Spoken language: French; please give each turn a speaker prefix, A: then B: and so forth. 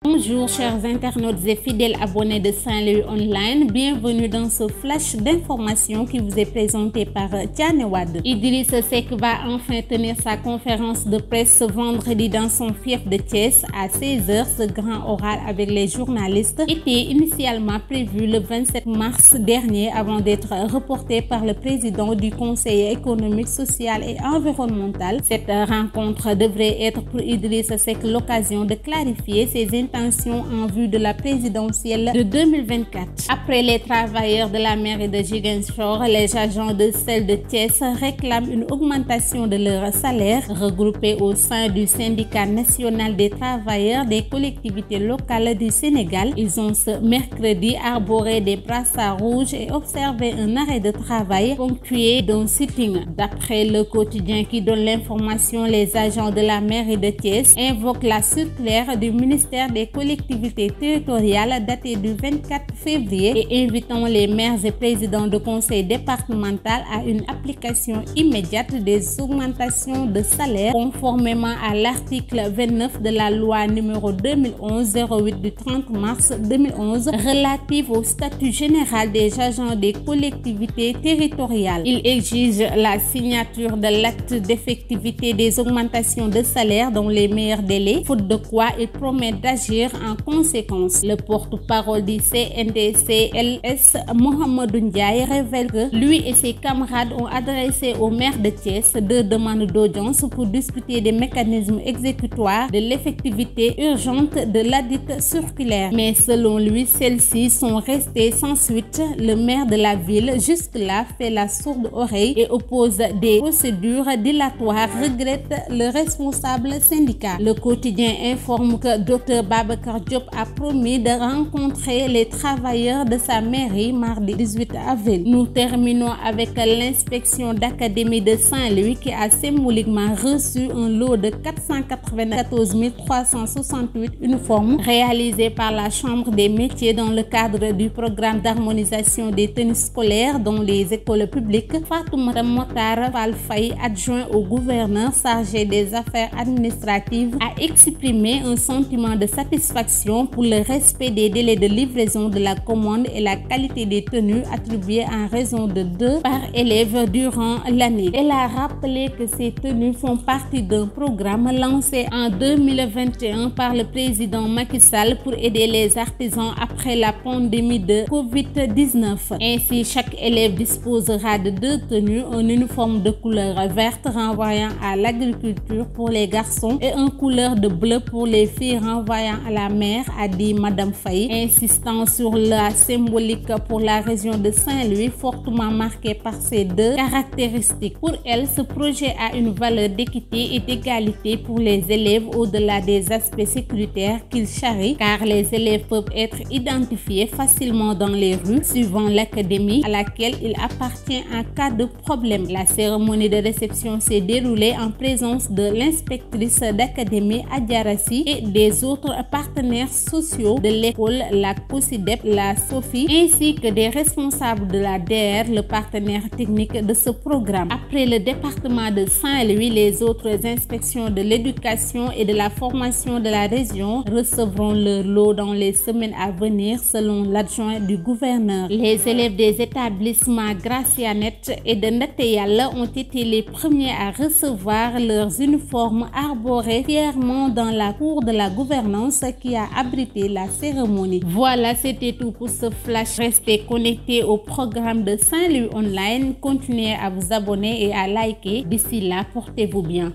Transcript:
A: Bonjour chers internautes et fidèles abonnés de Saint-Louis Online, bienvenue dans ce flash d'information qui vous est présenté par Tiane Wade. Idrissa Seck va enfin tenir sa conférence de presse ce vendredi dans son fief de Thiès à 16h. Ce grand oral avec les journalistes était initialement prévu le 27 mars dernier avant d'être reporté par le président du Conseil économique, social et environnemental. Cette rencontre devrait être pour Idrissa Seck l'occasion de clarifier ses intentions en vue de la présidentielle de 2024. Après les travailleurs de la mairie de Ziguinchor, les agents de celle de Thiès réclament une augmentation de leur salaire. Regroupés au sein du syndicat national des travailleurs des collectivités locales du Sénégal, ils ont ce mercredi arboré des brassards rouges et observé un arrêt de travail ponctué d'un sitting. D'après le quotidien qui donne l'information, les agents de la mairie de Thiès invoquent la circulaire du ministère des collectivités territoriales datée du 24 février et invitant les maires et présidents de conseil départemental à une application immédiate des augmentations de salaire conformément à l'article 29 de la loi numéro 2011-08 du 30 mars 2011 relative au statut général des agents des collectivités territoriales. Il exige la signature de l'acte d'effectivité des augmentations de salaire dans les meilleurs délais, faute de quoi il promet d'agir en conséquence. Le porte-parole du CNDC-LS, Mohamedou Ndiaye, révèle que lui et ses camarades ont adressé au maire de Thiès 2 demandes d'audience pour discuter des mécanismes exécutoires de l'effectivité urgente de ladite circulaire. Mais selon lui, celles-ci sont restées sans suite. Le maire de la ville, jusque-là, fait la sourde oreille et oppose des procédures dilatoires, regrette le responsable syndical. Le quotidien informe que Dr Babacar Diop a promis de rencontrer les travailleurs de sa mairie mardi 18 avril. Nous terminons avec l'inspection d'académie de Saint-Louis qui a symboliquement reçu un lot de 494 368 uniformes réalisés par la Chambre des métiers dans le cadre du programme d'harmonisation des tenues scolaires dans les écoles publiques. Fatoumata Mokhtar Fall Faye, adjoint au gouverneur chargé des affaires administratives, a exprimé un sentiment de satisfaction pour le respect des délais de livraison de la commande et la qualité des tenues attribuées en raison de 2 par élève durant l'année. Elle a rappelé que ces tenues font partie d'un programme lancé en 2021 par le président Macky Sall pour aider les artisans après la pandémie de Covid-19. Ainsi, chaque élève disposera de 2 tenues, un uniforme de couleur verte renvoyant à l'agriculture pour les garçons et un couleur de bleu pour les filles renvoyant à la mer, a dit Madame Faye, insistant sur la symbolique pour la région de Saint-Louis fortement marquée par ces 2 caractéristiques. Pour elle, ce projet a une valeur d'équité et d'égalité pour les élèves au-delà des aspects sécuritaires qu'il charrie, car les élèves peuvent être identifiés facilement dans les rues suivant l'académie à laquelle il appartient en cas de problème. La cérémonie de réception s'est déroulée en présence de l'inspectrice d'académie Adjarassi et des autres partenaires sociaux de l'école, la COSIDEP, la SOFI, ainsi que des responsables de la DR, le partenaire technique de ce programme. Après le département de Saint-Louis, les autres inspections de l'éducation et de la formation de la région recevront leur lot dans les semaines à venir, selon l'adjoint du gouverneur. Les élèves des établissements Gracianet et de Ndeteyal ont été les premiers à recevoir leurs uniformes arborés fièrement dans la cour de la gouvernance qui a abrité la cérémonie. Voilà, c'était tout pour ce flash. Restez connectés au programme de Saint-Louis Online. Continuez à vous abonner et à liker. D'ici là, portez-vous bien.